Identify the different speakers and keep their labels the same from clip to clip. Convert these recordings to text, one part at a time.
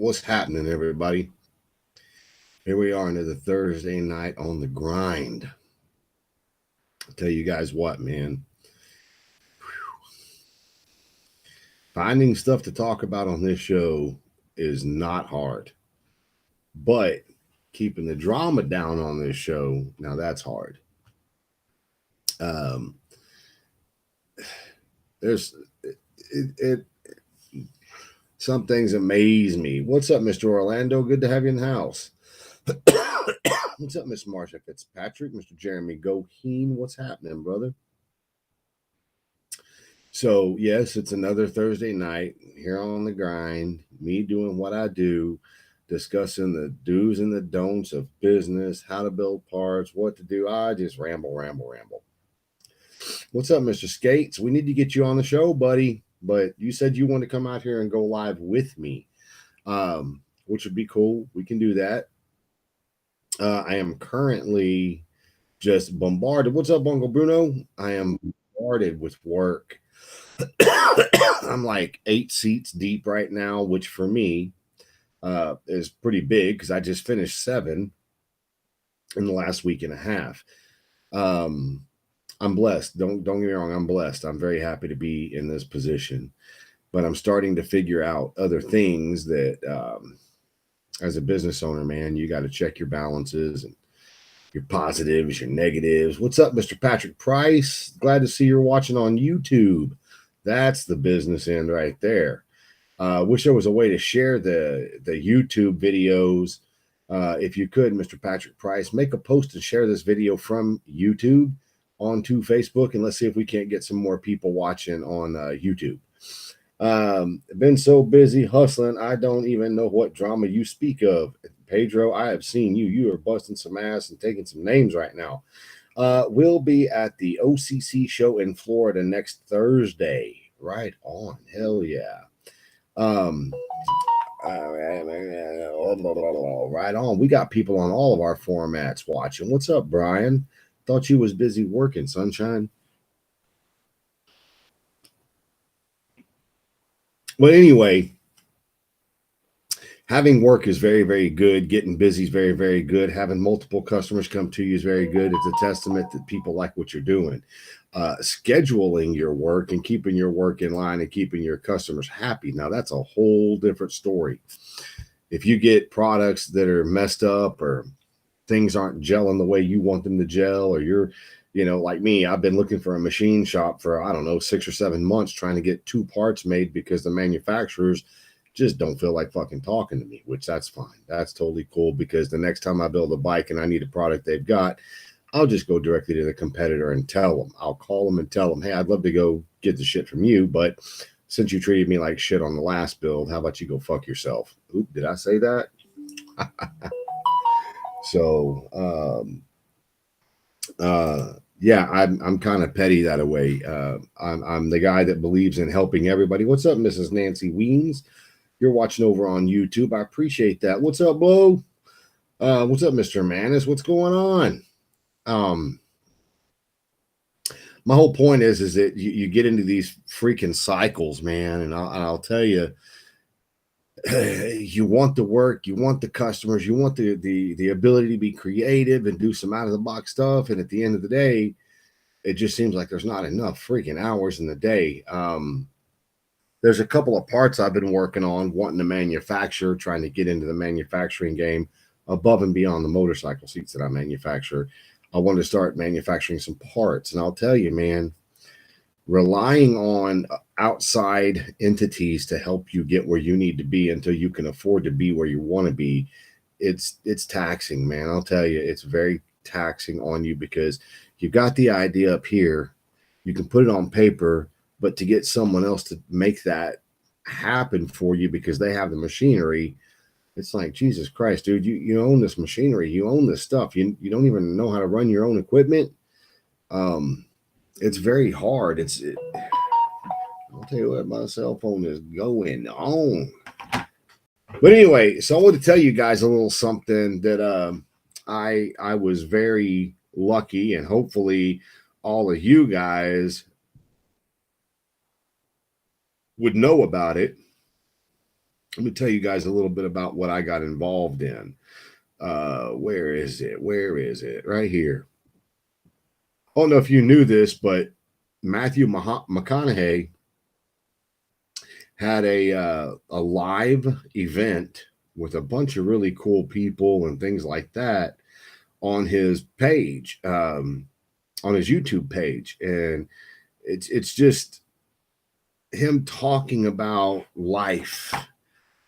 Speaker 1: What's happening, everybody? Here we are another Thursday night on the grind. I'll tell you guys what, man. Finding stuff to talk about on this show is not hard, but keeping the drama down on this show, now that's hard. Um, there's it some things amaze me. What's up, Mr. Orlando? Good to have you in the house. What's up, Miss Marsha Fitzpatrick, Mr. Jeremy Goheen? What's happening, brother? So, yes, it's another Thursday night here on the grind, me doing what I do, discussing the do's and the don'ts of business, how to build parts, what to do. I just ramble, ramble, ramble. What's up, Mr. Skates? We need to get you on the show, buddy. But you said you want to come out here and go live with me, which would be cool. We can do that. I am currently just bombarded. What's up, Uncle Bruno? I am bombarded with work. I'm like 8 seats deep right now, which for me is pretty big because I just finished 7 in the last week and a half. I'm blessed. Don't get me wrong. I'm blessed. I'm very happy to be in this position, but I'm starting to figure out other things that, as a business owner, man, you got to check your balances and your positives, your negatives. What's up, Mr. Patrick Price? Glad to see you're watching on YouTube. That's the business end right there. Wish there was a way to share the YouTube videos. If you could, Mr. Patrick Price, make a post and share this video from YouTube onto Facebook, and let's see if we can't get some more people watching on YouTube. Been so busy hustling, I don't even know what drama you speak of. Pedro, I have seen you. You are busting some ass and taking some names right now. We'll be at the OCC show in Florida next Thursday. Right on. Hell yeah. Right on. We got people on all of our formats watching. What's up, Brian? Thought you was busy working, sunshine. But anyway, having work is very, very good. Getting busy is very, very good. Having multiple customers come to you is very good. It's a testament that people like what you're doing. Scheduling your work and keeping your work in line and keeping your customers happy. Now, that's a whole different story. If you get products that are messed up or things aren't gelling the way you want them to gel, or you're, like me, I've been looking for a machine shop for, I don't know, 6 or 7 months trying to get 2 parts made because the manufacturers just don't feel like fucking talking to me, which that's fine. That's totally cool, because the next time I build a bike and I need a product they've got, I'll just go directly to the competitor and tell them. I'll call them and tell them, hey, I'd love to go get the shit from you, but since you treated me like shit on the last build, how about you go fuck yourself? Oop, did I say that? So, yeah, I'm kind of petty that way. I'm the guy that believes in helping everybody. What's up, Mrs. Nancy Weens? You're watching over on YouTube. I appreciate that. What's up, Bo? What's up, Mr. Manis? What's going on? My whole point is that you get into these freaking cycles, man, and I'll tell you, you want the work, you want the customers, you want the ability to be creative and do some out of the box stuff, and at the end of the day, it just seems like there's not enough freaking hours in the day. There's a couple of parts I've been working on, wanting to manufacture, trying to get into the manufacturing game above and beyond the motorcycle seats that I manufacture. I wanted to start manufacturing some parts, and I'll tell you, man, relying on outside entities to help you get where you need to be until you can afford to be where you want to be, it's taxing, man. I'll tell you, it's very taxing on you, because you got the idea up here, you can put it on paper, but to get someone else to make that happen for you because they have the machinery, it's like, Jesus Christ, dude, you own this machinery, you own this stuff, you don't even know how to run your own equipment. It's very hard. I'll tell you what, my cell phone is going on. But anyway, so I want to tell you guys a little something that I was very lucky, and hopefully all of you guys would know about it. Let me tell you guys a little bit about what I got involved in. Where is it? Where is it? Right here. I don't know if you knew this, but Matthew McConaughey had a live event with a bunch of really cool people and things like that on his page, on his YouTube page, and it's just him talking about life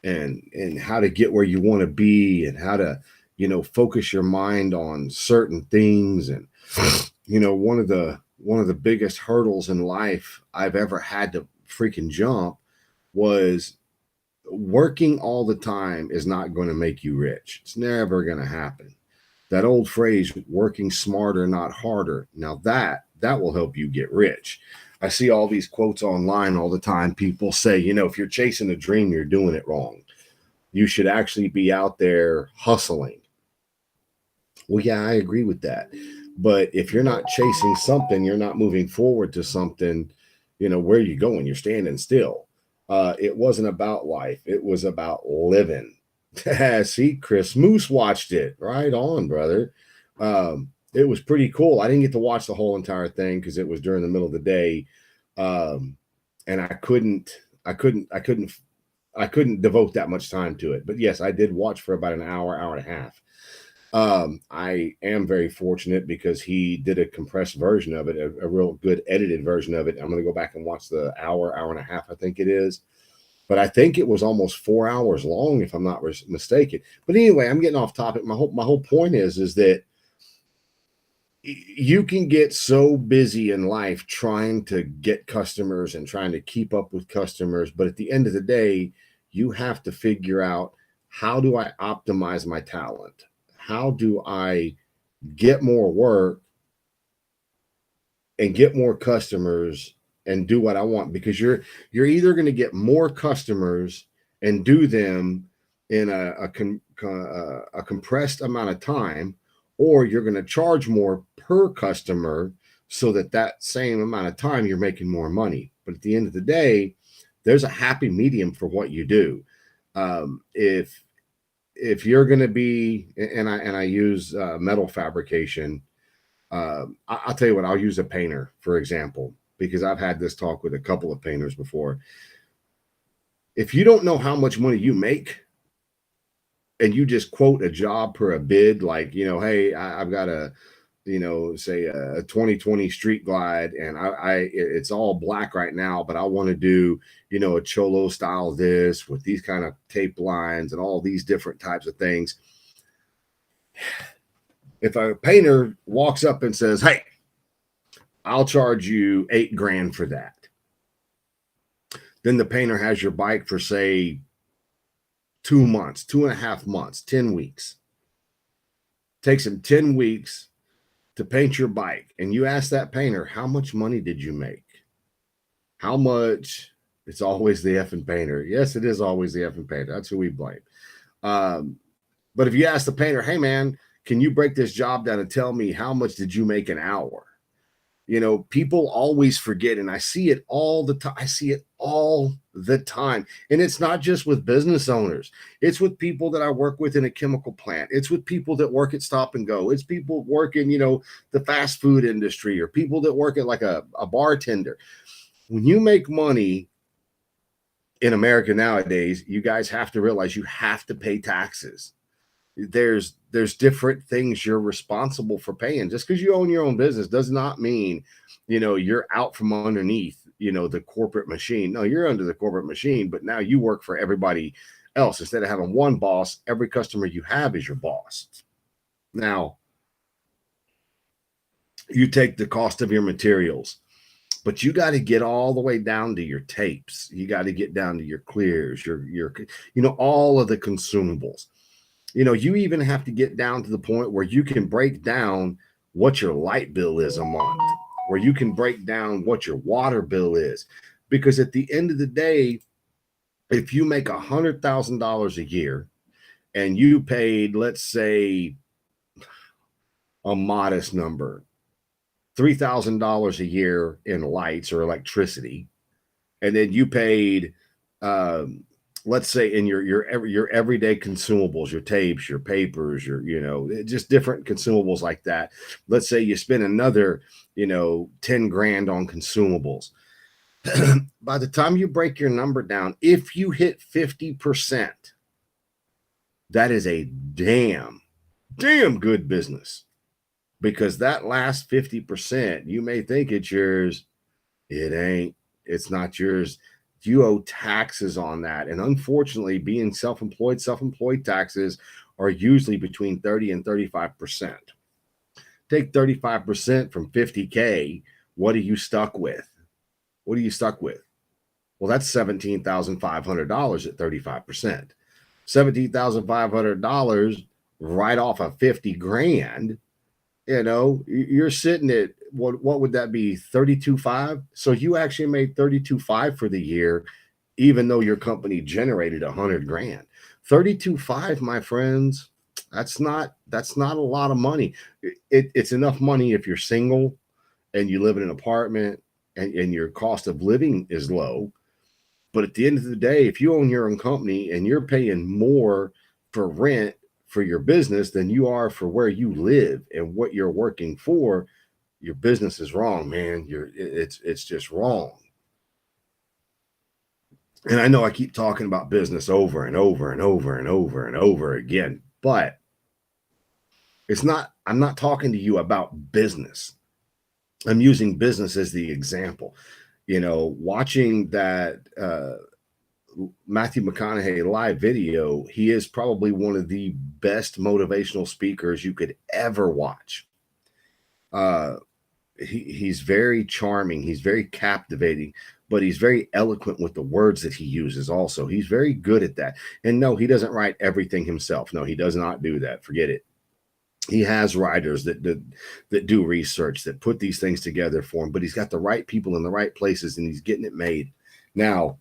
Speaker 1: and how to get where you want to be and how to focus your mind on certain things. And one of the biggest hurdles in life I've ever had to freaking jump was working all the time is not going to make you rich. It's never going to happen. That old phrase, working smarter, not harder. Now that will help you get rich. I see all these quotes online all the time. People say, if you're chasing a dream, you're doing it wrong. You should actually be out there hustling. Well, yeah, I agree with that. But if you're not chasing something, you're not moving forward to something, where are you going? You're standing still. It wasn't about life. It was about living. See, Chris Moose watched it. Right on, brother. It was pretty cool. I didn't get to watch the whole entire thing because it was during the middle of the day. And I couldn't devote that much time to it. But yes, I did watch for about an hour, hour and a half. I am very fortunate because he did a compressed version of it, a real good edited version of it. I'm going to go back and watch the hour, hour and a half, I think it is. But I think it was almost 4 hours long, if I'm not mistaken. But anyway, I'm getting off topic. My whole point is that you can get so busy in life trying to get customers and trying to keep up with customers. But at the end of the day, you have to figure out, how do I optimize my talent? How do I get more work and get more customers and do what I want? Because you're either going to get more customers and do them in a compressed amount of time, or you're going to charge more per customer so that same amount of time you're making more money. But at the end of the day, there's a happy medium for what you do. If you're going to be, and I use metal fabrication, I'll tell you what, I'll use a painter, for example, because I've had this talk with a couple of painters before. If you don't know how much money you make and you just quote a job per a bid, like, hey, I've got say a 2020 Street Glide, and it's all black right now, but I want to do, a cholo style this with these kind of tape lines and all these different types of things. If a painter walks up and says, hey, I'll charge you $8,000 for that, then the painter has your bike for, say, 2 months, 2.5 months, 10 weeks. Takes him 10 weeks to paint your bike. And you ask that painter, how much money did you make? How much? It's always the effing painter. Yes, it is always the effing painter. That's who we blame. But if you ask the painter, hey, man, can you break this job down and tell me how much did you make an hour? People always forget, and I see it all the time. And it's not just with business owners. It's with people that I work with in a chemical plant. It's with people that work at Stop and Go. It's people working, the fast food industry, or people that work at like a bartender. When you make money in America nowadays, you guys have to realize you have to pay taxes. There's different things you're responsible for paying. Just because you own your own business does not mean, you're out from underneath, the corporate machine. No, you're under the corporate machine, but now you work for everybody else. Instead of having one boss, every customer you have is your boss. Now, you take the cost of your materials, but you got to get all the way down to your tapes. You got to get down to your clears, your all of the consumables. You even have to get down to the point where you can break down what your light bill is a month, where you can break down what your water bill is. Because at the end of the day, if you make $100,000 a year and you paid, let's say, a modest number, $3,000 a year in lights or electricity, and then you paid let's say in your everyday consumables, your tapes, your papers, your just different consumables like that. Let's say you spend another 10 grand on consumables. By the time you break your number down, if you hit 50%, that is a damn good business, because that last 50%, you may think it's yours. It ain't. It's not yours. You owe taxes on that. And unfortunately, being self-employed taxes are usually between 30 and 35%. Take 35% from 50K. What are you stuck with? What are you stuck with? Well, that's $17,500 at 35%. $17,500 right off of 50 grand. You're sitting at what would that be? 32.5. So you actually made 32.5 for the year, even though your company generated 100 grand. 32.5, my friends, that's not a lot of money. It's enough money if you're single and you live in an apartment and your cost of living is low. But at the end of the day, if you own your own company and you're paying more for rent for your business than you are for where you live and what you're working for, your business is wrong, man. It's just wrong. And I know I keep talking about business over and over and over and over and over again, but I'm not talking to you about business. I'm using business as the example. Watching that Matthew McConaughey live video, he is probably one of the best motivational speakers you could ever watch. He's very charming. He's very captivating, but he's very eloquent with the words that he uses also. He's very good at that. And no, he doesn't write everything himself. No, he does not do that. Forget it. He has writers that do research, that put these things together for him, but he's got the right people in the right places and he's getting it made. Now,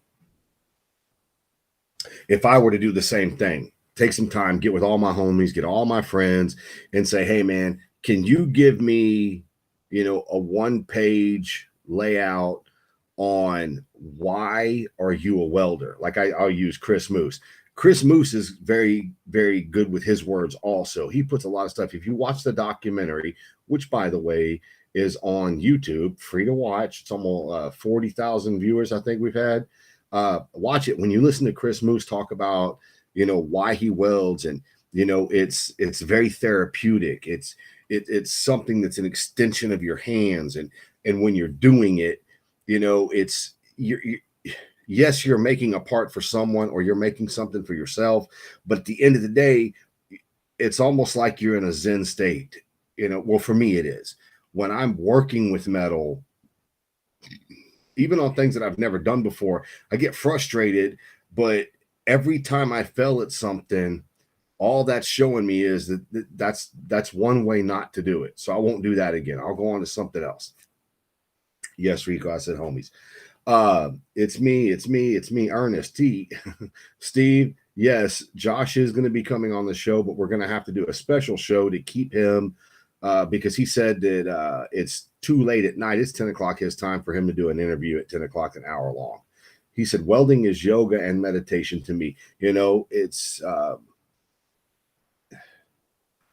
Speaker 1: if I were to do the same thing, take some time, get with all my homies, get all my friends and say, hey man, can you give me, a 1-page layout on why are you a welder? Like I'll use Chris Moose. Chris Moose is very, very good with his words also. He puts a lot of stuff. If you watch the documentary, which, by the way, is on YouTube, free to watch. It's almost 40,000 viewers, I think we've had. Watch it. When you listen to Chris Moose talk about, why he welds, and, it's very therapeutic. It's something that's an extension of your hands. And when you're doing it, it's yes, you're making a part for someone or you're making something for yourself. But at the end of the day, it's almost like you're in a Zen state. Well, for me, it is. When I'm working with metal, even on things that I've never done before, I get frustrated. But every time I fail at something, all that's showing me is that's one way not to do it. So I won't do that again. I'll go on to something else. Yes, Rico, I said homies. It's me, Ernest T. Steve, yes, Josh is going to be coming on the show, but we're going to have to do a special show to keep him because he said that it's too late at night. It's 10 o'clock his time for him to do an interview at 10 o'clock, an hour long. He said, welding is yoga and meditation to me. It's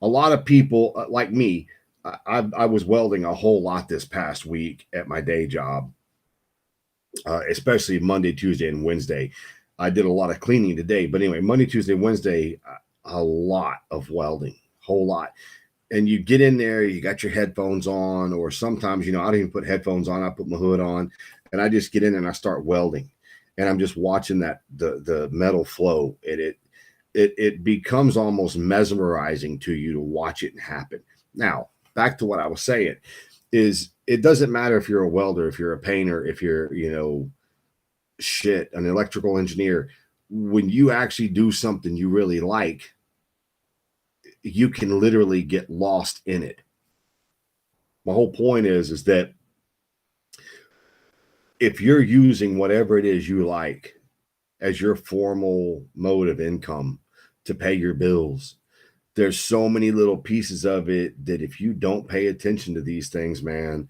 Speaker 1: a lot of people like me. I was welding a whole lot this past week at my day job. Especially Monday, Tuesday, and Wednesday. I did a lot of cleaning today, but anyway, Monday, Tuesday, Wednesday, a lot of welding, whole lot. And you get in there, you got your headphones on, or sometimes, I don't even put headphones on. I put my hood on and I just get in and I start welding, and I'm just watching the metal flow. And it becomes almost mesmerizing to you to watch it happen. Now, back to what I was saying is, it doesn't matter if you're a welder, if you're a painter, if you're, an electrical engineer. When you actually do something you really like, you can literally get lost in it. My whole point is that if you're using whatever it is you like as your formal mode of income to pay your bills, there's so many little pieces of it that if you don't pay attention to these things, man,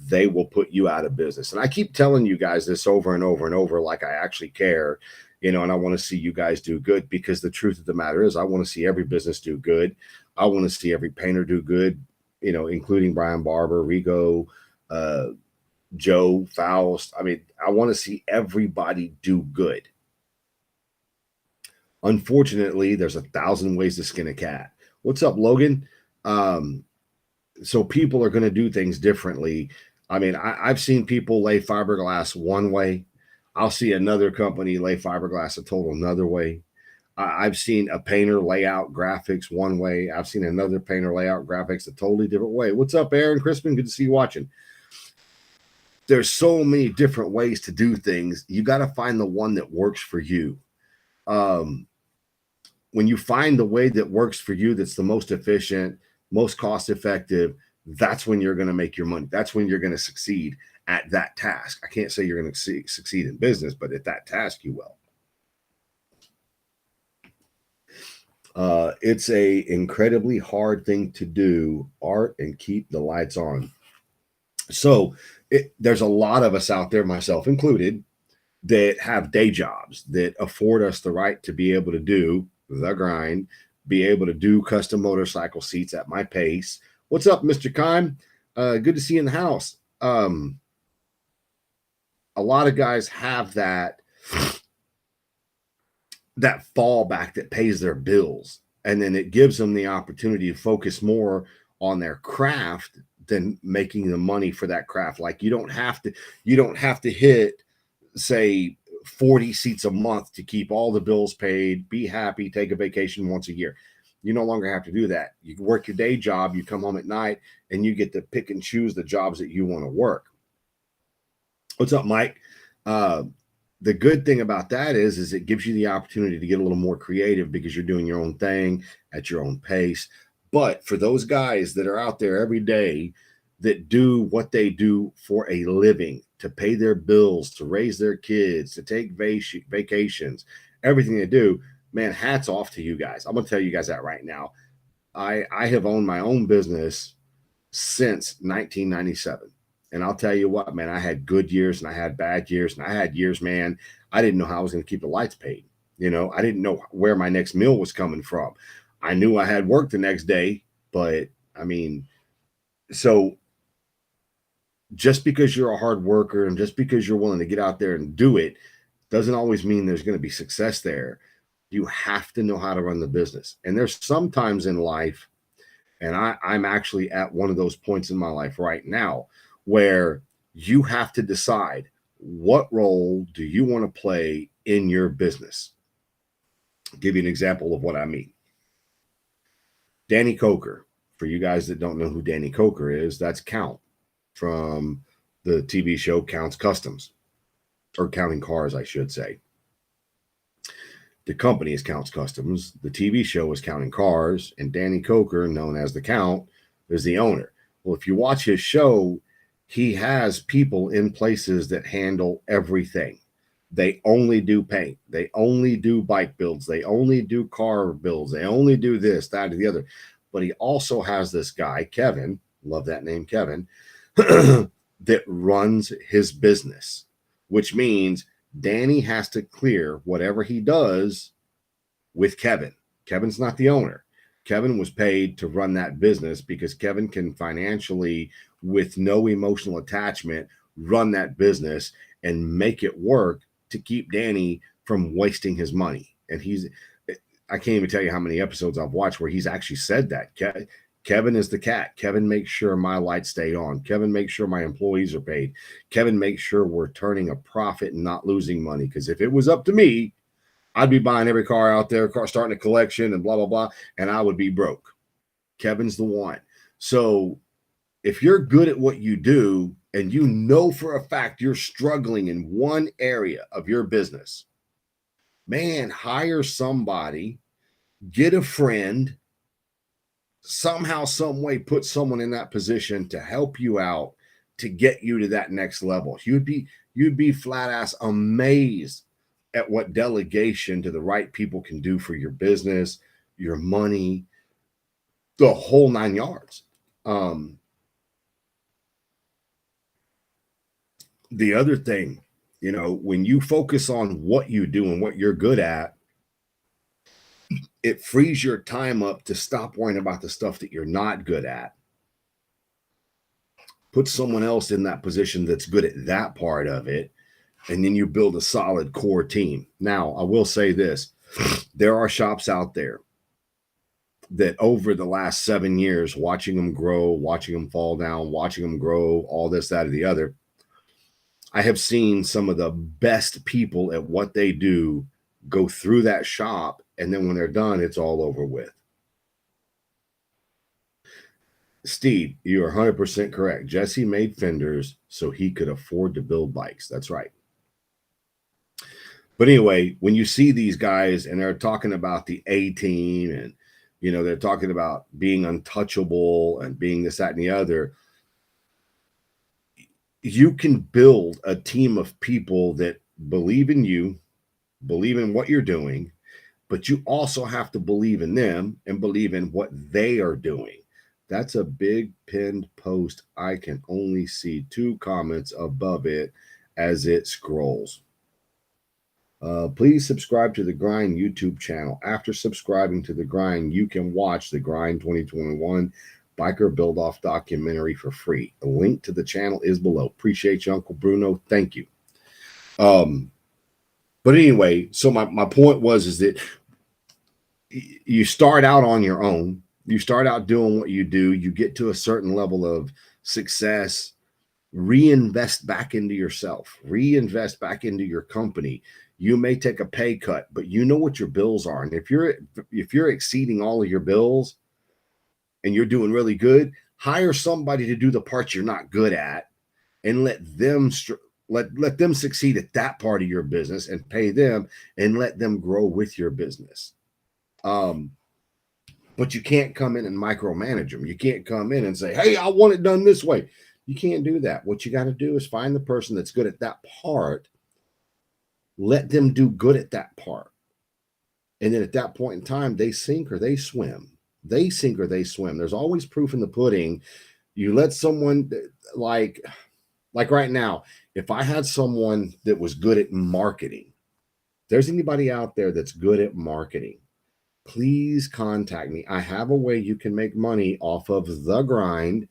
Speaker 1: they will put you out of business. And I keep telling you guys this over and over and over, like I actually care. and I want to see you guys do good, because the truth of the matter is I want to see every business do good. I want to see every painter do good, including Brian Barber, Rigo, uh, Joe, Faust. I mean, I want to see everybody do good. Unfortunately, there's 1,000 ways to skin a cat. What's up, Logan? So people are going to do things differently. I mean, I've seen people lay fiberglass one way. I'll see another company lay fiberglass a total another way. I've seen a painter lay out graphics one way. I've seen another painter lay out graphics a totally different way. What's up, Aaron Crispin? Good to see you watching. There's so many different ways to do things. You got to find the one that works for you. When you find the way that works for you, that's the most efficient, most cost effective, that's when you're going to make your money. That's when you're going to succeed at that task. I can't say you're going to succeed in business, but at that task, you will. It's a incredibly hard thing to do, art, and keep the lights on. So there's a lot of us out there, myself included, that have day jobs that afford us the right to be able to do the grind, be able to do custom motorcycle seats at my pace. What's up, Mr. Kime? Good to see you in the house. A lot of guys have that fallback that pays their bills, and then it gives them the opportunity to focus more on their craft than making the money for that craft. Like you don't have to hit, say, 40 seats a month to keep all the bills paid, be happy, take a vacation once a year. You no longer have to do that. You work your day job, you come home at night, and you get to pick and choose the jobs that you want to work. What's up, Mike? The good thing about that is it gives you the opportunity to get a little more creative because you're doing your own thing at your own pace. But for those guys that are out there every day that do what they do for a living, to pay their bills, to raise their kids, to take vacations, everything they do, man, hats off to you guys. I'm going to tell you guys that right now. I have owned my own business since 1997. And I'll tell you what, man, I had good years and I had bad years, and I had years, man, I didn't know how I was going to keep the lights paid. I didn't know where my next meal was coming from. I knew I had work the next day, but I mean, so just because you're a hard worker and just because you're willing to get out there and do it doesn't always mean there's going to be success there. You have to know how to run the business. And there's sometimes in life, and I'm actually at one of those points in my life right now, where you have to decide, what role do you want to play in your business? I'll give you an example of what I mean. Danny Coker, for you guys that don't know who Danny Coker is, that's Count from the TV show Count's Customs, or Counting Cars, I should say. The company is Count's Customs. The TV show is Counting Cars, and Danny Coker, known as the Count, is the owner. Well, if you watch his show, he has people in places that handle everything. They only do paint. They only do bike builds. They only do car builds. They only do this, that, or the other. But he also has this guy, Kevin, love that name, Kevin, that runs his business, which means Danny has to clear whatever he does with Kevin. Kevin's not the owner. Kevin was paid to run that business because Kevin can financially, with no emotional attachment, run that business and make it work to keep Danny from wasting his money. And I can't even tell you how many episodes I've watched where he's actually said that. Kevin is the cat. Kevin makes sure my lights stay on. Kevin makes sure my employees are paid. Kevin makes sure we're turning a profit and not losing money. Because if it was up to me, I'd be buying every car out there, starting a collection and blah, blah, blah, and I would be broke. Kevin's the one. So if you're good at what you do and you know for a fact you're struggling in one area of your business, man, hire somebody, get a friend, somehow, some way, put someone in that position to help you out to get you to that next level. You'd be flat ass amazed at what delegation to the right people can do for your business, your money, the whole 9 yards. The other thing You know, when you focus on what you do and what you're good at, it frees your time up to stop worrying about the stuff that you're not good at. Put someone else in that position that's good at that part of it, and then you build a solid core team. Now, I will say this, there are shops out there that over the last 7 years, watching them grow, watching them fall down, watching them grow, all this, that, or the other, I have seen some of the best people at what they do go through that shop, and then when they're done, it's all over with. Steve, you are 100% correct. Jesse made fenders so he could afford to build bikes. That's right. But anyway, when you see these guys and they're talking about the A team and, you know, they're talking about being untouchable and being this, that, and the other, you can build a team of people that believe in you, believe in what you're doing, but you also have to believe in them and believe in what they are doing. That's a big pinned post. I can only see 2 comments above it as it scrolls. Please subscribe to the Grind YouTube channel. After subscribing to the Grind, you can watch the Grind 2021 Biker Build Off documentary for free. The link to the channel is below. Appreciate you, Uncle Bruno. Thank you. But anyway, so my point is that you start out on your own. You start out doing what you do. You get to a certain level of success. Reinvest back into yourself. Reinvest back into your company. You may take a pay cut, but you know what your bills are. And if you're exceeding all of your bills and you're doing really good, hire somebody to do the parts you're not good at and let them succeed at that part of your business and pay them and let them grow with your business. But you can't come in and micromanage them. You can't come in and say, hey, I want it done this way. You can't do that. What you got to do is find the person that's good at that part. Let them do good at that part. And then at that point in time, they sink or they swim. They sink or they swim. There's always proof in the pudding. You let someone like right now, if I had someone that was good at marketing, if there's anybody out there that's good at marketing, please contact me. I have a way you can make money off of the Grind,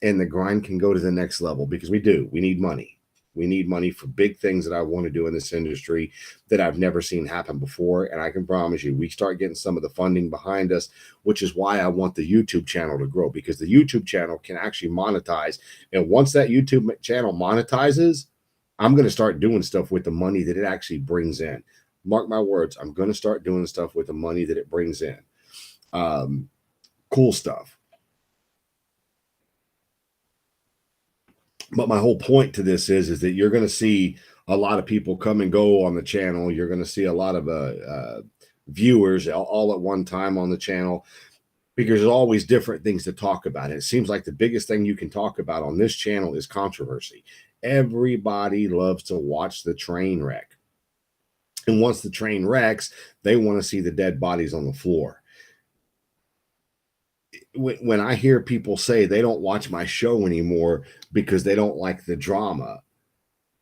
Speaker 1: and the Grind can go to the next level because we need money. We need money for big things that I want to do in this industry that I've never seen happen before. And I can promise you, we start getting some of the funding behind us, which is why I want the YouTube channel to grow, because the YouTube channel can actually monetize. And once that YouTube channel monetizes, I'm going to start doing stuff with the money that it actually brings in. Mark my words, I'm going to start doing stuff with the money that it brings in. Cool stuff. But my whole point to this is that you're going to see a lot of people come and go on the channel. You're going to see a lot of viewers all at one time on the channel, because there's always different things to talk about. And it seems like the biggest thing you can talk about on this channel is controversy. Everybody loves to watch the train wreck. And once the train wrecks, they want to see the dead bodies on the floor. When I hear people say they don't watch my show anymore because they don't like the drama,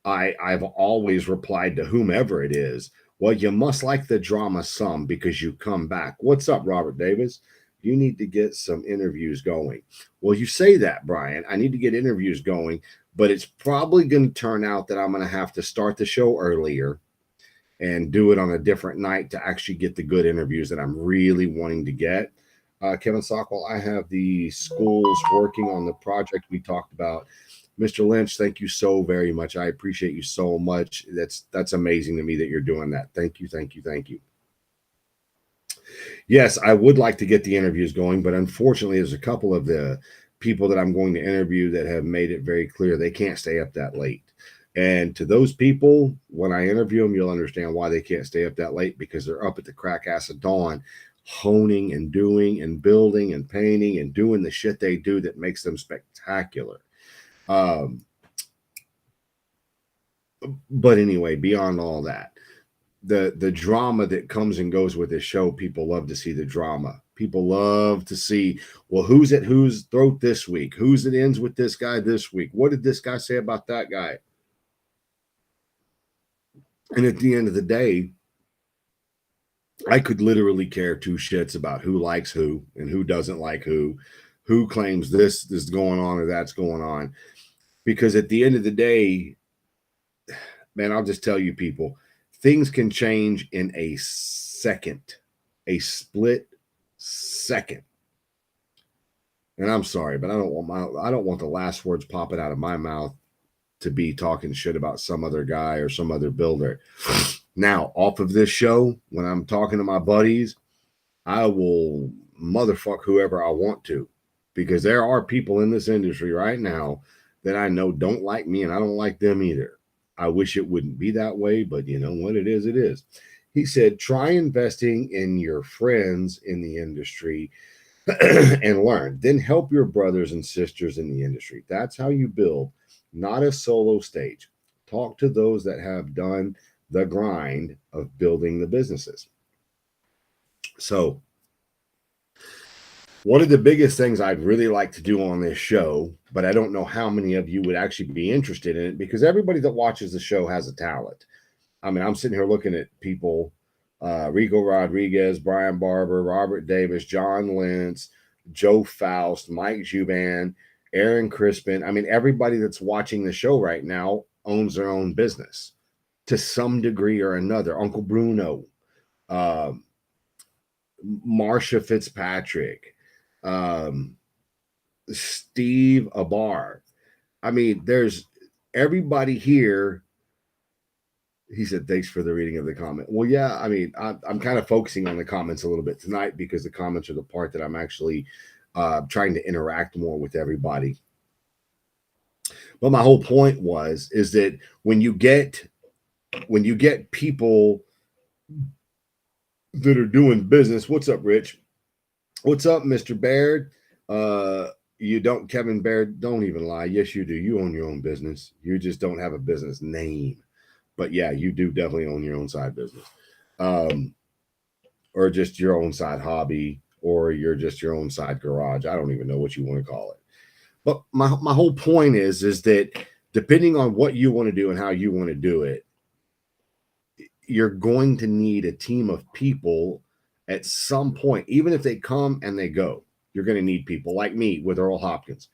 Speaker 1: I've always replied to whomever it is, well, you must like the drama some because you come back. What's up, Robert Davis? You need to get some interviews going. Well, you say that, Brian. I need to get interviews going, but it's probably going to turn out that I'm going to have to start the show earlier and do it on a different night to actually get the good interviews that I'm really wanting to get. Kevin Sockwell, I have the schools working on the project we talked about. Mr. Lynch, thank you so very much. I appreciate you so much. That's amazing to me that you're doing that. Thank you, thank you, thank you. Yes, I would like to get the interviews going, but unfortunately, there's a couple of the people that I'm going to interview that have made it very clear they can't stay up that late. And to those people, when I interview them, you'll understand why they can't stay up that late, because they're up at the crack ass of dawn, honing and doing and building and painting and doing the shit they do that makes them spectacular. But anyway, beyond all that, the drama that comes and goes with this show, people love to see the drama. People love to see, well, who's at whose throat this week? Who's it ends with this guy this week? What did this guy say about that guy? And at the end of the day, I could literally care two shits about who likes who and who doesn't like who claims this is going on or that's going on. Because at the end of the day, man, I'll just tell you people, things can change in a second, a split second. And I'm sorry, but I don't want the last words popping out of my mouth to be talking shit about some other guy or some other builder. Now, off of this show, when I'm talking to my buddies, I will motherfuck whoever I want to, because there are people in this industry right now that I know don't like me and I don't like them either. I wish it wouldn't be that way, but you know what it is, it is. He said, try investing in your friends in the industry and learn. Then help your brothers and sisters in the industry. That's how you build, not a solo stage. Talk to those that have done the grind of building the businesses. So, one of the biggest things I'd really like to do on this show, but I don't know how many of you would actually be interested in it, because everybody that watches the show has a talent. I mean, I'm sitting here looking at people, Rico Rodriguez, Brian Barber, Robert Davis, John Lentz, Joe Faust, Mike Juban, Aaron Crispin. I mean, everybody that's watching the show right now owns their own business to some degree or another. Uncle Bruno, Marsha Fitzpatrick, Steve Abar. I mean, there's everybody here. He said, thanks for the reading of the comment. Well, yeah, I mean, I'm kind of focusing on the comments a little bit tonight, because the comments are the part that I'm actually trying to interact more with everybody. But my whole point is that when you get people that are doing business, what's up, Rich? What's up, Mr. Baird? You don't, Kevin Baird, don't even lie. Yes, you do. You own your own business. You just don't have a business name. But yeah, you do definitely own your own side business. Or just your own side hobby, or you're just your own side garage. I don't even know what you want to call it. But my whole point is that depending on what you want to do and how you want to do it, you're going to need a team of people at some point. Even if they come and they go, you're going to need people like me with Earl Hopkins.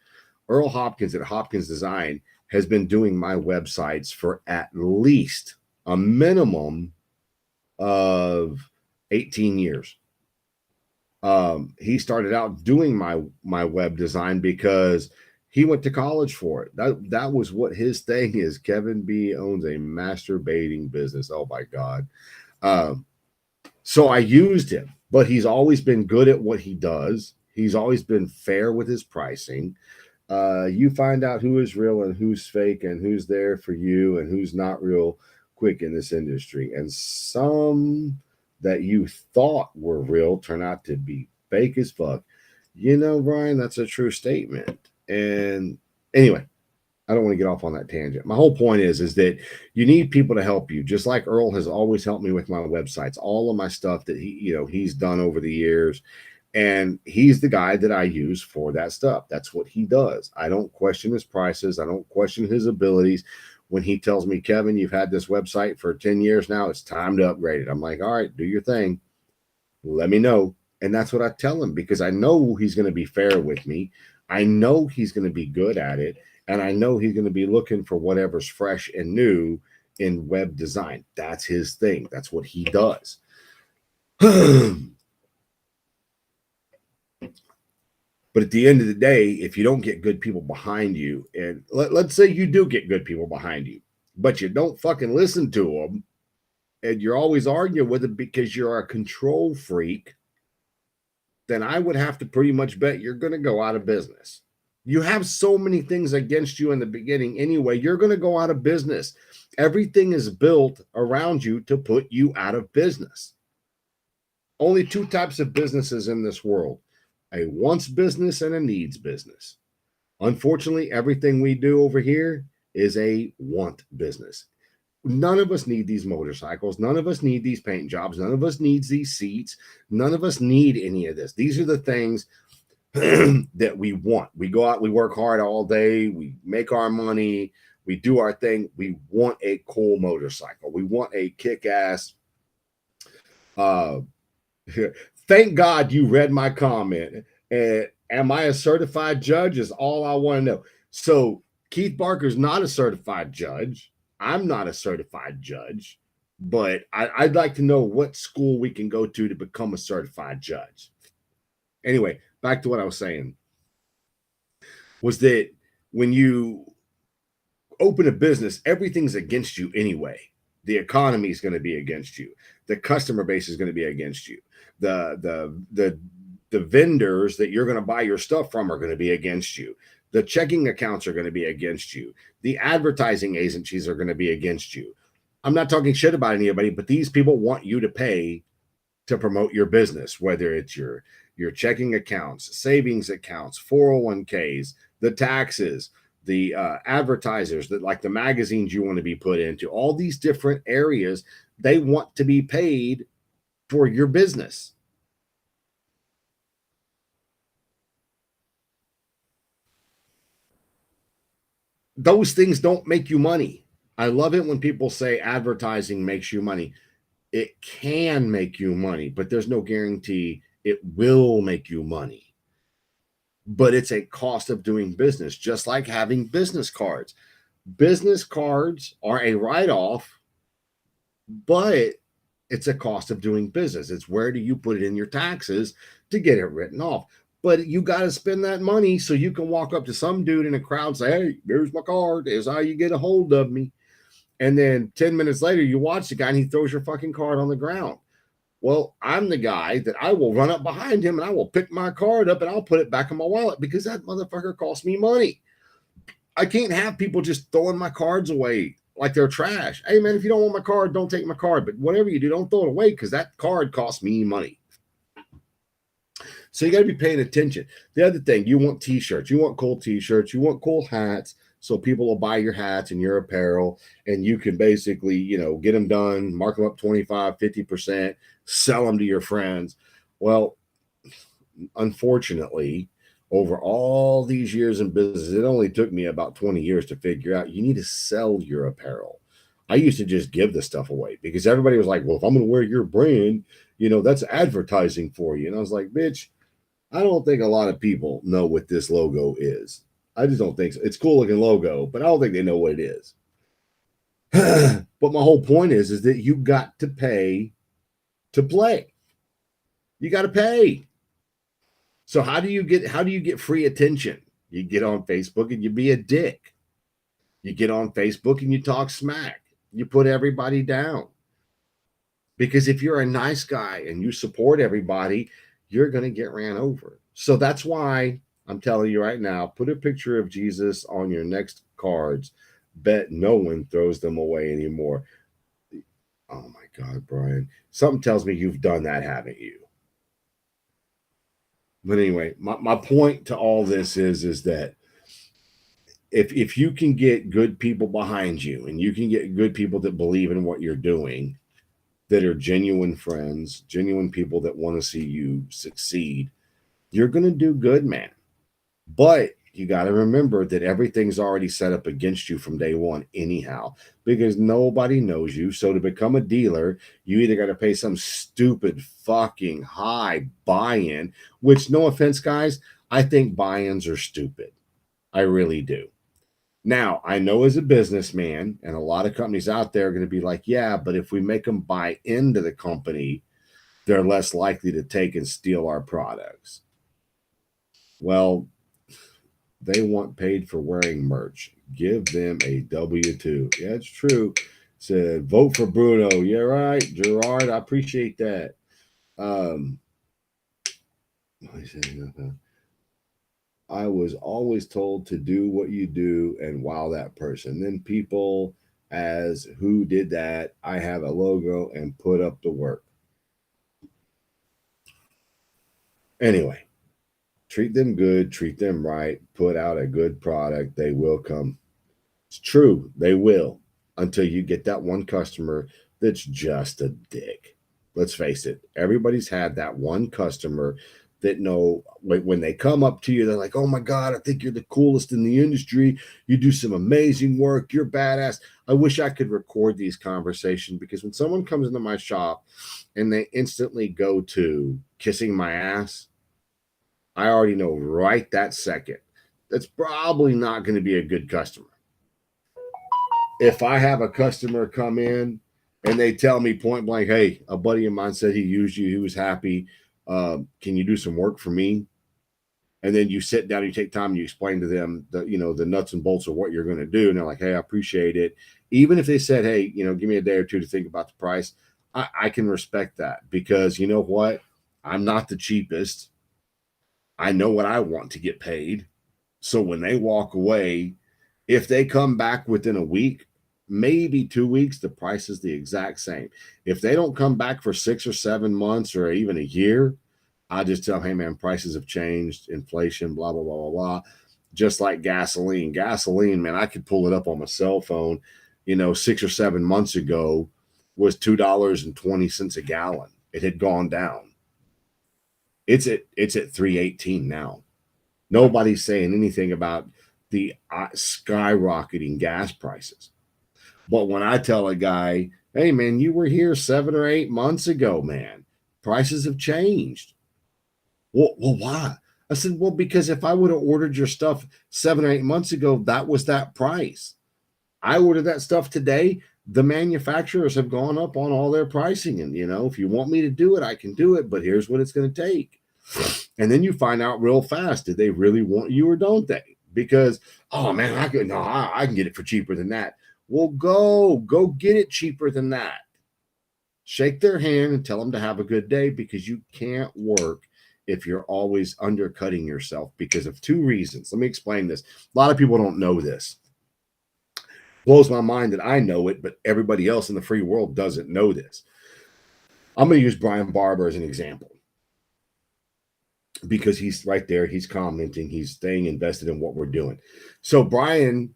Speaker 1: Earl Hopkins at Hopkins Design has been doing my websites for at least a minimum of 18 years. He started out doing my web design because he went to college for it. That was what his thing is. Kevin B owns a masturbating business. Oh my God. So I used him, but he's always been good at what he does. He's always been fair with his pricing. You find out who is real and who's fake and who's there for you and who's not real quick in this industry. And some that you thought were real turn out to be fake as fuck. You know, Brian, that's a true statement. And anyway, I don't want to get off on that tangent. My whole point is that you need people to help you, just like Earl has always helped me with my websites, all of my stuff that he's done over the years. And he's the guy that I use for that stuff. That's what he does. I don't question his prices. I don't question his abilities. When he tells me, Kevin, you've had this website for 10 years now, it's time to upgrade it. I'm like, all right, do your thing. Let me know. And that's what I tell him, because I know he's going to be fair with me. I know he's going to be good at it. And I know he's going to be looking for whatever's fresh and new in web design. That's his thing. That's what he does. But at the end of the day, if you don't get good people behind you, and let's say you do get good people behind you, but you don't fucking listen to them, and you're always arguing with them because you're a control freak, then I would have to pretty much bet you're going to go out of business. You have so many things against you in the beginning anyway, you're going to go out of business. Everything is built around you to put you out of business. Only two types of businesses in this world: a wants business and a needs business. Unfortunately, everything we do over here is a want business. None of us need these motorcycles. None of us need these paint jobs. None of us needs these seats. None of us need any of this. These are the things that we want. We go out, we work hard all day, we make our money, We do our thing. We want a cool motorcycle. We want a kick-ass. Thank God you read my comment. And am I a certified judge? Is all I want to know. So Keith Barker's not a certified judge. I'm not a certified judge, but I'd like to know what school we can go to become a certified judge. Anyway, back to what I was saying was that when you open a business, everything's against you anyway. The economy is going to be against you. The customer base is going to be against you. The vendors that you're going to buy your stuff from are going to be against you. The checking accounts are going to be against you. The advertising agencies are going to be against you. I'm not talking shit about anybody, but these people want you to pay to promote your business, whether it's your checking accounts, savings accounts, 401ks, the taxes, the advertisers, that like the magazines you want to be put into, all these different areas, they want to be paid for your business. Those things don't make you money. I love it when people say advertising makes you money. It can make you money, but there's no guarantee it will make you money. But it's a cost of doing business, just like having business cards. Business cards are a write-off, but it's a cost of doing business. It's where do you put it in your taxes to get it written off. But you got to spend that money so you can walk up to some dude in a crowd and say, hey, there's my card. Here's how you get a hold of me. And then 10 minutes later, you watch the guy and he throws your fucking card on the ground. Well, I'm the guy that I will run up behind him and I will pick my card up and I'll put it back in my wallet because that motherfucker cost me money. I can't have people just throwing my cards away like they're trash. Hey, man, if you don't want my card, don't take my card. But whatever you do, don't throw it away because that card cost me money. So you got to be paying attention. The other thing, you want t-shirts. You want cool t-shirts. You want cool hats. So people will buy your hats and your apparel, and you can basically, get them done, mark them up 25, 50%, sell them to your friends. Well, unfortunately, over all these years in business, it only took me about 20 years to figure out you need to sell your apparel. I used to just give the stuff away because everybody was like, well, if I'm going to wear your brand, that's advertising for you. And I was like, bitch, I don't think a lot of people know what this logo is. I just don't think so. It's a cool looking logo, but I don't think they know what it is. But my whole point is that you got to pay to play. You got to pay. So how do you get free attention? You get on Facebook and you be a dick. You get on Facebook and you talk smack. You put everybody down. Because if you're a nice guy and you support everybody, you're going to get ran over. So that's why I'm telling you right now, put a picture of Jesus on your next cards. Bet no one throws them away anymore. Oh my God, Brian. Something tells me you've done that, haven't you? But anyway, my point to all this is that if you can get good people behind you and you can get good people that believe in what you're doing, that are genuine friends, genuine people that want to see you succeed, you're going to do good, man. But you got to remember that everything's already set up against you from day one anyhow, because nobody knows you. So to become a dealer, you either got to pay some stupid fucking high buy-in, which, no offense, guys, I think buy-ins are stupid. I really do. Now, I know as a businessman, and a lot of companies out there are going to be like, yeah, but if we make them buy into the company, they're less likely to take and steal our products. Well, they want paid for wearing merch. Give them a W-2. Yeah, it's true. Said, vote for Bruno. Yeah, right, Gerard. I appreciate that. I was always told to do what you do and wow that person. Then people as who did that, I have a logo and put up the work. Anyway, treat them good, treat them right, put out a good product. They will come. It's true. They will, until you get that one customer that's just a dick. Let's face it. Everybody's had that one customer that know when they come up to you, they're like, oh my God, I think you're the coolest in the industry. You do some amazing work. You're badass. I wish I could record these conversations, because when someone comes into my shop and they instantly go to kissing my ass, I already know right that second that's probably not going to be a good customer. If I have a customer come in and they tell me point blank, hey, a buddy of mine said he used you, he was happy. Can you do some work for me? And then you sit down, you take time, you explain to them the nuts and bolts of what you're going to do. And they're like, hey, I appreciate it. Even if they said, hey, give me a day or two to think about the price, I can respect that, because you know what? I'm not the cheapest. I know what I want to get paid. So when they walk away, if they come back within a week, maybe 2 weeks, the price is the exact same. If they don't come back for 6 or 7 months or even a year, I just tell them, hey man, prices have changed, inflation, blah, blah, blah, blah, blah. Just like gasoline. Gasoline, man, I could pull it up on my cell phone. 6 or 7 months ago was $2.20 a gallon. It had gone down. It's at $3.18 now. Nobody's saying anything about the skyrocketing gas prices. But when I tell a guy, hey man, you were here 7 or 8 months ago, man, prices have changed. Well, why? I said, well, because if I would have ordered your stuff 7 or 8 months ago, that was that price. I ordered that stuff today. The manufacturers have gone up on all their pricing. And, if you want me to do it, I can do it. But here's what it's going to take. And then you find out real fast, did they really want you or don't they? Because, oh man, I can get it for cheaper than that. Well, go get it cheaper than that. Shake their hand and tell them to have a good day, because you can't work if you're always undercutting yourself, because of 2 reasons. Let me explain this. A lot of people don't know this. Blows my mind that I know it, but everybody else in the free world doesn't know this. I'm going to use Brian Barber as an example, because he's right there. He's commenting. He's staying invested in what we're doing. So Brian,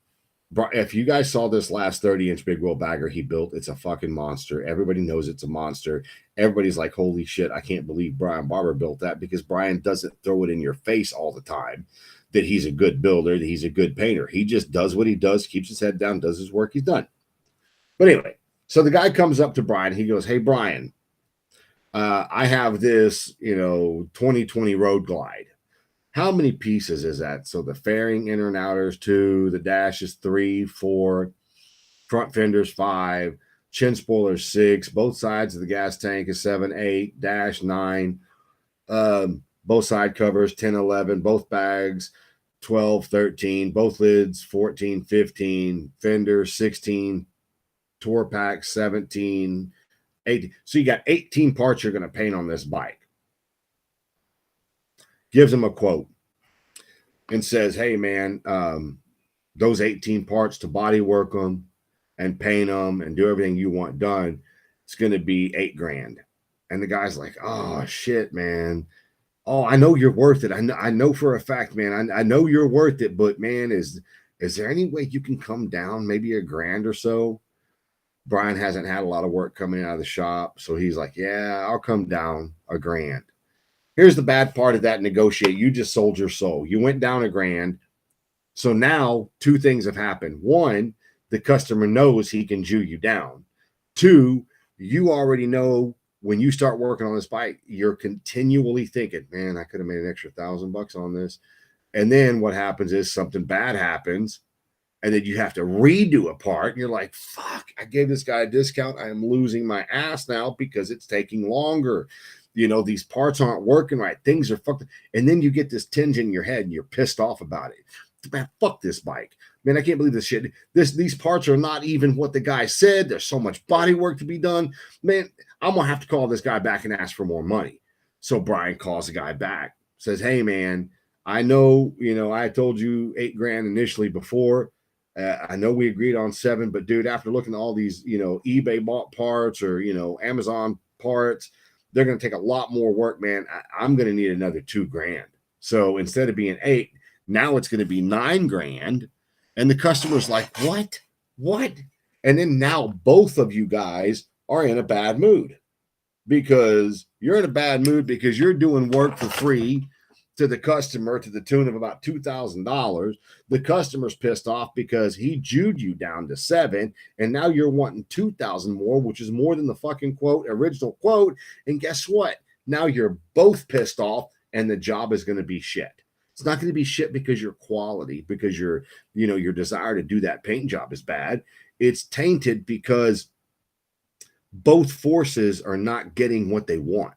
Speaker 1: if you guys saw this last 30-inch big wheel bagger he built, it's a fucking monster. Everybody knows it's a monster. Everybody's like, holy shit, I can't believe Brian Barber built that, because Brian doesn't throw it in your face all the time that he's a good builder, that he's a good painter. He just does what he does, keeps his head down, does his work, he's done. But anyway, so the guy comes up to Brian. He goes, hey, Brian, I have this, 2020 Road Glide. How many pieces is that? So the fairing, inner and outer is 2, the dash is 3, 4, front fenders 5, chin spoiler 6, both sides of the gas tank is 7, 8, dash 9, both side covers 10, 11, both bags 12, 13, both lids 14, 15, fender 16, tour pack 17, 18. So you got 18 parts you're going to paint on this bike. Gives him a quote and says, hey man, those 18 parts to body work them and paint them and do everything you want done, it's going to be $8,000. And the guy's like, oh shit, man. Oh, I know you're worth it. I know for a fact, man. I know you're worth it, but man, is there any way you can come down maybe $1,000 or so? Brian hasn't had a lot of work coming out of the shop, so he's like, yeah, I'll come down $1,000. Here's the bad part of that negotiate. You just sold your soul. You went down $1,000. So now 2 things have happened. 1, the customer knows he can Jew you down. 2, you already know when you start working on this bike, you're continually thinking, man, I could have made an extra $1,000 on this. And then what happens is something bad happens, and then you have to redo a part. And you're like, fuck, I gave this guy a discount. I am losing my ass now because it's taking longer. These parts aren't working right. Things are fucked. And then you get this tinge in your head and you're pissed off about it. Man, fuck this bike. Man, I can't believe this shit. These parts are not even what the guy said. There's so much body work to be done. Man, I'm going to have to call this guy back and ask for more money. So Brian calls the guy back, says, hey man, I know, I told you $8,000 initially before. I know we agreed on 7, but dude, after looking at all these, eBay bought parts or, Amazon parts, they're going to take a lot more work, man. I'm going to need another $2,000. So instead of being 8, now it's going to be $9,000. And the customer's like, what? And then now both of you guys are in a bad mood. because you're in a bad mood because you're doing work for free to the customer to the tune of about $2,000. The customer's pissed off because he jewed you down to 7, and now you're wanting 2,000 more, which is more than the fucking original quote. And guess what? Now you're both pissed off, and the job is going to be shit. It's not going to be shit because your quality, because your desire to do that paint job is bad. It's tainted because both forces are not getting what they want.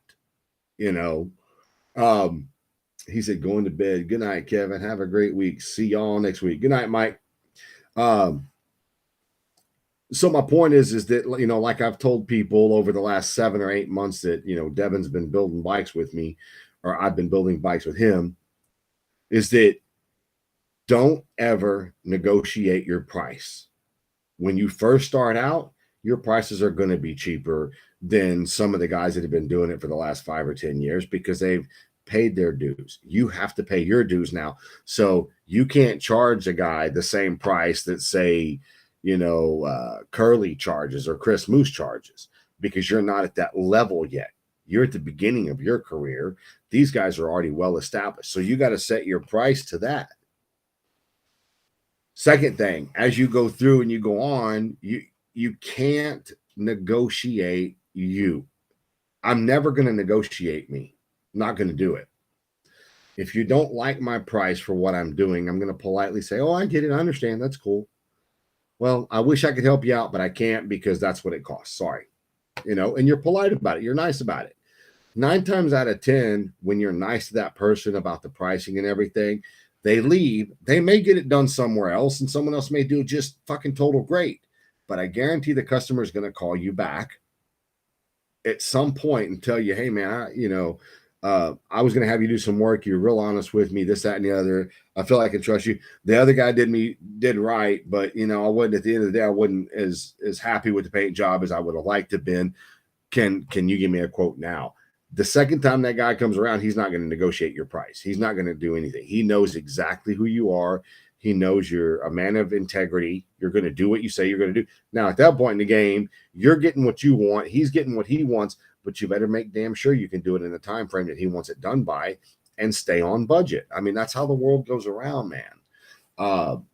Speaker 1: He said, going to bed. Good night, Kevin. Have a great week. See y'all next week. Good night, Mike. So my point is that, like I've told people over the last 7 or 8 months that, Devin's been building bikes with me, or I've been building bikes with him, is that don't ever negotiate your price. When you first start out, your prices are going to be cheaper than some of the guys that have been doing it for the last 5 or 10 years because they've paid their dues. You have to pay your dues now. So you can't charge a guy the same price that, say, Curly charges or Chris Moose charges, because you're not at that level yet. You're at the beginning of your career. These guys are already well established. So you got to set your price to that. Second thing, as you go through and you go on, you can't negotiate you. I'm never going to negotiate me. I'm not going to do it. If you don't like my price for what I'm doing, I'm going to politely say, oh, I get it. I understand. That's cool. Well, I wish I could help you out, but I can't because that's what it costs. Sorry. And you're polite about it. You're nice about it. 9 times out of 10, when you're nice to that person about the pricing and everything, they leave. They may get it done somewhere else, and someone else may do just fucking total great. But I guarantee the customer is going to call you back at some point and tell you, hey, man, I was going to have you do some work. You're real honest with me, this, that, and the other. I feel like I can trust you. The other guy did right, but, I wasn't, at the end of the day, I wasn't as happy with the paint job as I would have liked to have been. Can you give me a quote now? The second time that guy comes around, he's not going to negotiate your price. He's not going to do anything. He knows exactly who you are. He knows you're a man of integrity. You're going to do what you say you're going to do. Now, at that point in the game, you're getting what you want. He's getting what he wants, but you better make damn sure you can do it in the time frame that he wants it done by and stay on budget. I mean, that's how the world goes around, man.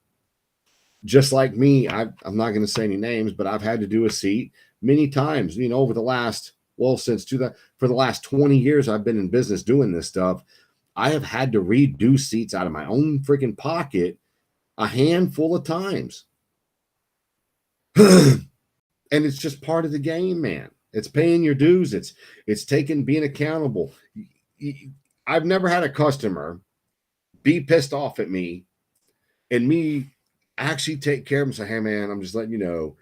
Speaker 1: Just like me, I'm not going to say any names, but I've had to do a seat many times, over the last, for the last 20 years I've been in business doing this stuff. I have had to redo seats out of my own freaking pocket a handful of times. And it's just part of the game, man. It's paying your dues. It's being accountable. I've never had a customer be pissed off at me and me actually take care of them and say, hey, man, I'm just letting you know,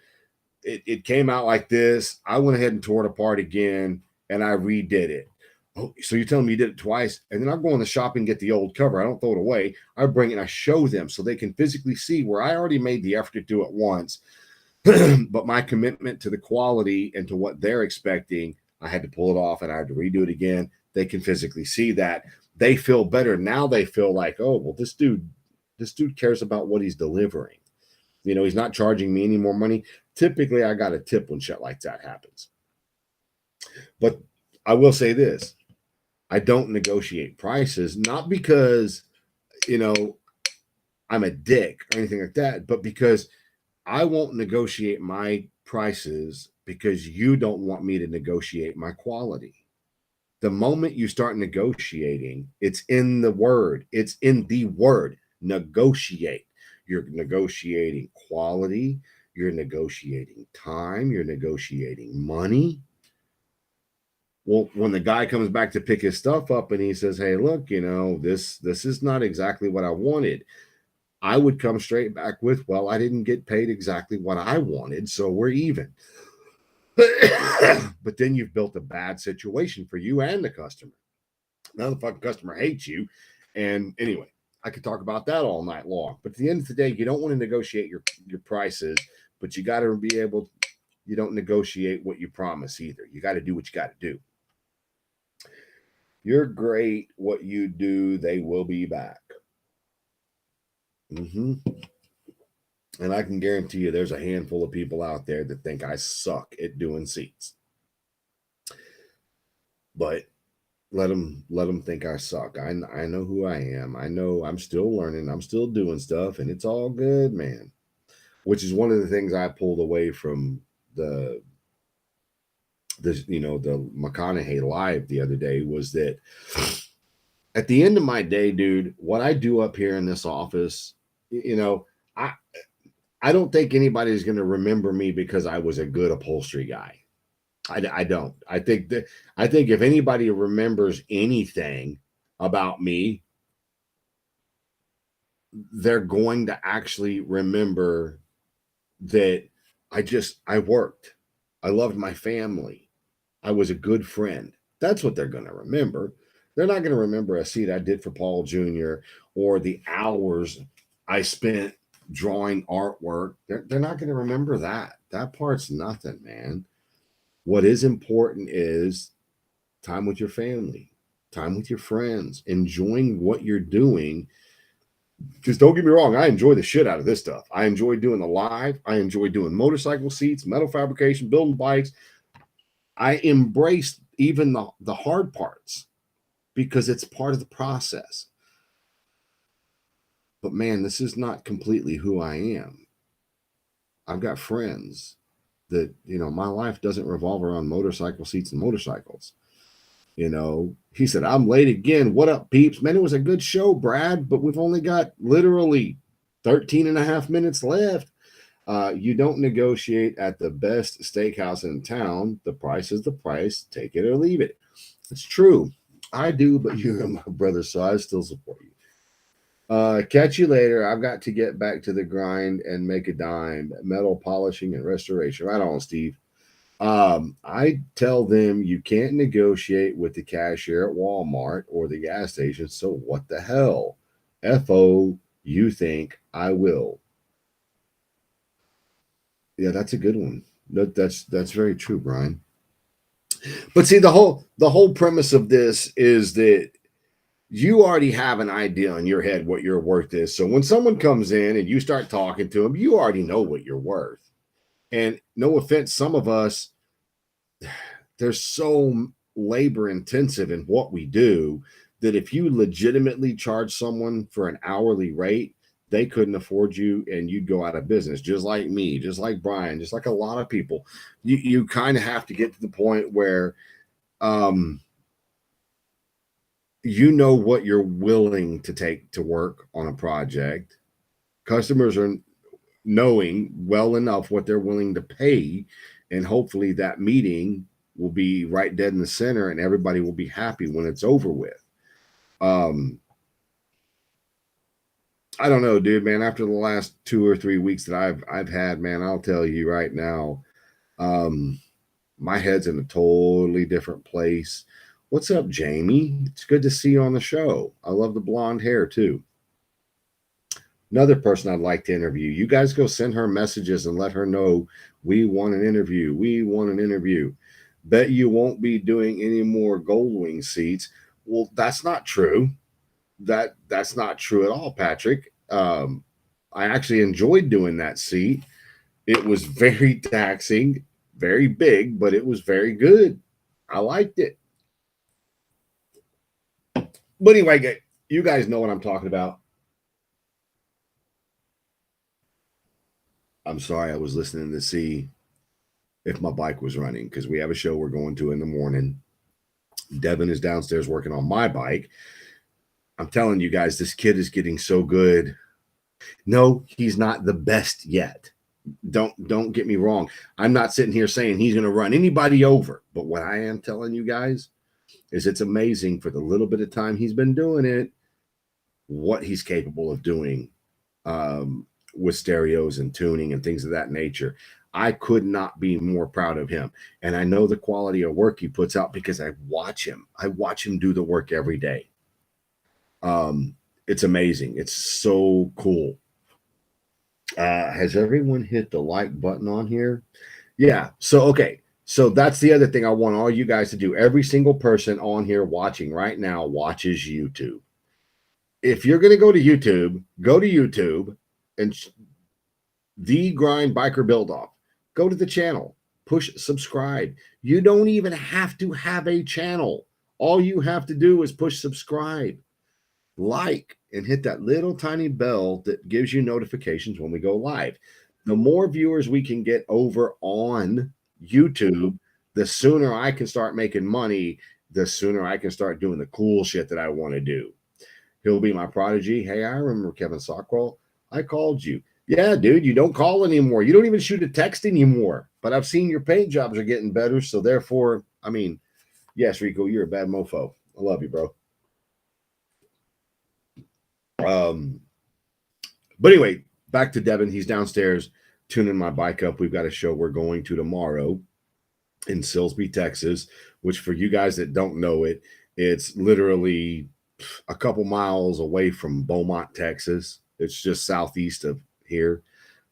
Speaker 1: it came out like this. I went ahead and tore it apart again, and I redid it. Oh, so you're telling me you did it twice? And then I go in the shop and get the old cover. I don't throw it away. I bring it and I show them so they can physically see where I already made the effort to do it once. But my commitment to the quality and to what they're expecting, I had to pull it off and I had to redo it again. They can physically see that. They feel better. Now they feel like, oh, well, this dude cares about what he's delivering. He's not charging me any more money. Typically, I got a tip when shit like that happens. But I will say this. I don't negotiate prices, not because, I'm a dick or anything like that, but because I won't negotiate my prices because you don't want me to negotiate my quality. The moment you start negotiating, it's in the word. It's in the word, negotiate. You're negotiating quality. You're negotiating time. You're negotiating money. Well, when the guy comes back to pick his stuff up and he says, hey, look, this is not exactly what I wanted, I would come straight back with, well, I didn't get paid exactly what I wanted, so we're even. But then you've built a bad situation for you and the customer. Now the fucking customer hates you. And anyway, I could talk about that all night long. But at the end of the day, you don't want to negotiate your prices, but you got to be able, you don't negotiate what you promise either. You got to do what you got to do. You're great. What you do, they will be back. And I can guarantee you there's a handful of people out there that think I suck at doing seats. but let them think I suck. I know who I am. I know I'm still learning. I'm still doing stuff, and it's all good, man. Which is one of the things I pulled away from the the McConaughey live the other day was that at the end of my day, dude, what I do up here in this office, you know, I I don't think anybody's going to remember me because I was a good upholstery guy. I don't. I think if anybody remembers anything about me, they're going to actually remember that I worked. I loved my family. I was a good friend. That's what they're going to remember. They're not going to remember a seat I did for Paul Jr. or the hours I spent drawing artwork. They're not going to remember that. That part's nothing, man. What is important is time with your family, time with your friends, enjoying what you're doing. Because don't get me wrong, I enjoy the shit out of this stuff. I enjoy doing the live. I enjoy doing motorcycle seats, metal fabrication, building bikes. I embrace even the hard parts because it's part of the process. But man, this is not completely who I am. I've got friends that, my life doesn't revolve around motorcycle seats and motorcycles. He said, I'm late again. What up, peeps? Man, it was a good show, Brad, but we've only got literally 13 and a half minutes left. You don't negotiate at the best steakhouse in town. The price is the price. Take it or leave it. It's true. I do, but you're my brother, so I still support you. Catch you later. I've got to get back to the grind and make a dime. Metal polishing and restoration. Right on, Steve. I tell them you can't negotiate with the cashier at Walmart or the gas station. So what the hell? FO, you think I will? Yeah, that's a good one. That's very true, Brian. But see, the whole premise of this is that you already have an idea in your head what your worth is. So when someone comes in and you start talking to them, you already know what you're worth. And no offense, some of us, they're so labor intensive in what we do that if you legitimately charge someone for an hourly rate, they couldn't afford you and you'd go out of business, just like me, just like Brian, just like a lot of people. You kind of have to get to the point where you know what you're willing to take to work on a project. Customers are knowing well enough what they're willing to pay, and hopefully that meeting will be right dead in the center and everybody will be happy when it's over with. I don't know, dude, man. After the last 2 or 3 weeks that I've had, man, I'll tell you right now, my head's in a totally different place. What's up, Jamie? It's good to see you on the show. I love the blonde hair too. Another person I'd like to interview. You guys go send her messages and let her know we want an interview. We want an interview. Bet you won't be doing any more Goldwing seats. Well, that's not true. That's not true at all, Patrick. I actually enjoyed doing that seat. It was very taxing, very big, but it was very good. I liked it. But anyway, you guys know what I'm talking about. I'm sorry, I was listening to see if my bike was running because we have a show we're going to in the morning. Devin is downstairs working on my bike. I'm telling you guys, this kid is getting so good. No, he's not the best yet. Don't get me wrong. I'm not sitting here saying he's going to run anybody over. But what I am telling you guys is it's amazing for the little bit of time he's been doing it, what he's capable of doing with stereos and tuning and things of that nature. I could not be more proud of him. And I know the quality of work he puts out because I watch him. I watch him do the work every day. It's amazing. It's so cool. Has everyone hit the like button on here? Yeah. So, okay. So that's the other thing I want all you guys to do. Every single person on here watching right now watches YouTube. If you're going to go to YouTube and the Grind Biker Build Off. Go to the channel. push subscribe. You don't even have to have a channel. All you have to do is push subscribe, like, and hit that little tiny bell that gives you notifications when we go live. The more viewers we can get over on YouTube, the sooner I can start making money, the sooner I can start doing the cool shit that I want to do. He'll be my prodigy. Hey, I remember Kevin Sockwell. I called you. Yeah, dude, you don't call anymore. You don't even shoot a text anymore. But I've seen your paint jobs are getting better. So therefore, I mean, yes, Rico, you're a bad mofo. I love you, bro. But anyway, back to Devin. He's downstairs tuning my bike up. We've got a show we're going to tomorrow in Silsbee, Texas, which for you guys that don't know it, it's literally a couple miles away from Beaumont, Texas. It's just southeast of here.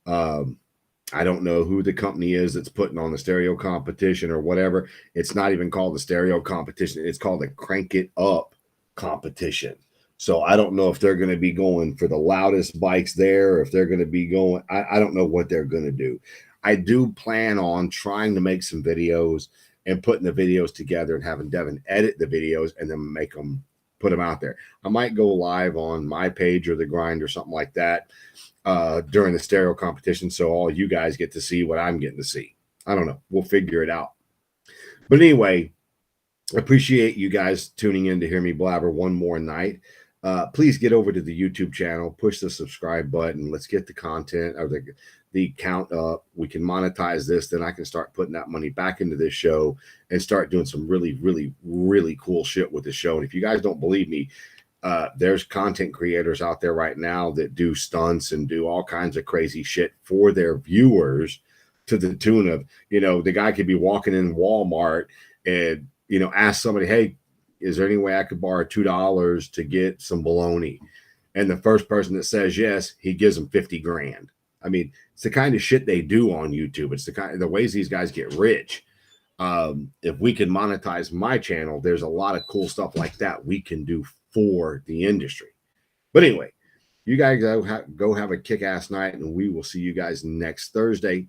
Speaker 1: I don't know who the company is that's putting on the stereo competition or whatever. It's not even called the stereo competition. It's called the Crank It Up competition. So I don't know if they're going to be going for the loudest bikes there, or if they're going to be going, I don't know what they're going to do. I do plan on trying to make some videos and putting the videos together and having Devin edit the videos and then put them out there. I might go live on my page or the grind or something like that during the stereo competition, so all you guys get to see what I'm getting to see. I don't know. We'll figure it out. But anyway, appreciate you guys tuning in to hear me blabber one more night. Please get over to the YouTube channel, push the subscribe button. Let's get the content or the count up. We can monetize this. Then I can start putting that money back into this show and start doing some really, really, really cool shit with the show. And if you guys don't believe me, there's content creators out there right now that do stunts and do all kinds of crazy shit for their viewers to the tune of, the guy could be walking in Walmart and, ask somebody, hey, is there any way I could borrow $2 to get some bologna? And the first person that says yes, he gives them 50 grand. I mean, it's the kind of shit they do on YouTube. It's the ways these guys get rich. If we can monetize my channel, there's a lot of cool stuff like that we can do for the industry. But anyway, you guys go have a kick-ass night, and we will see you guys next Thursday.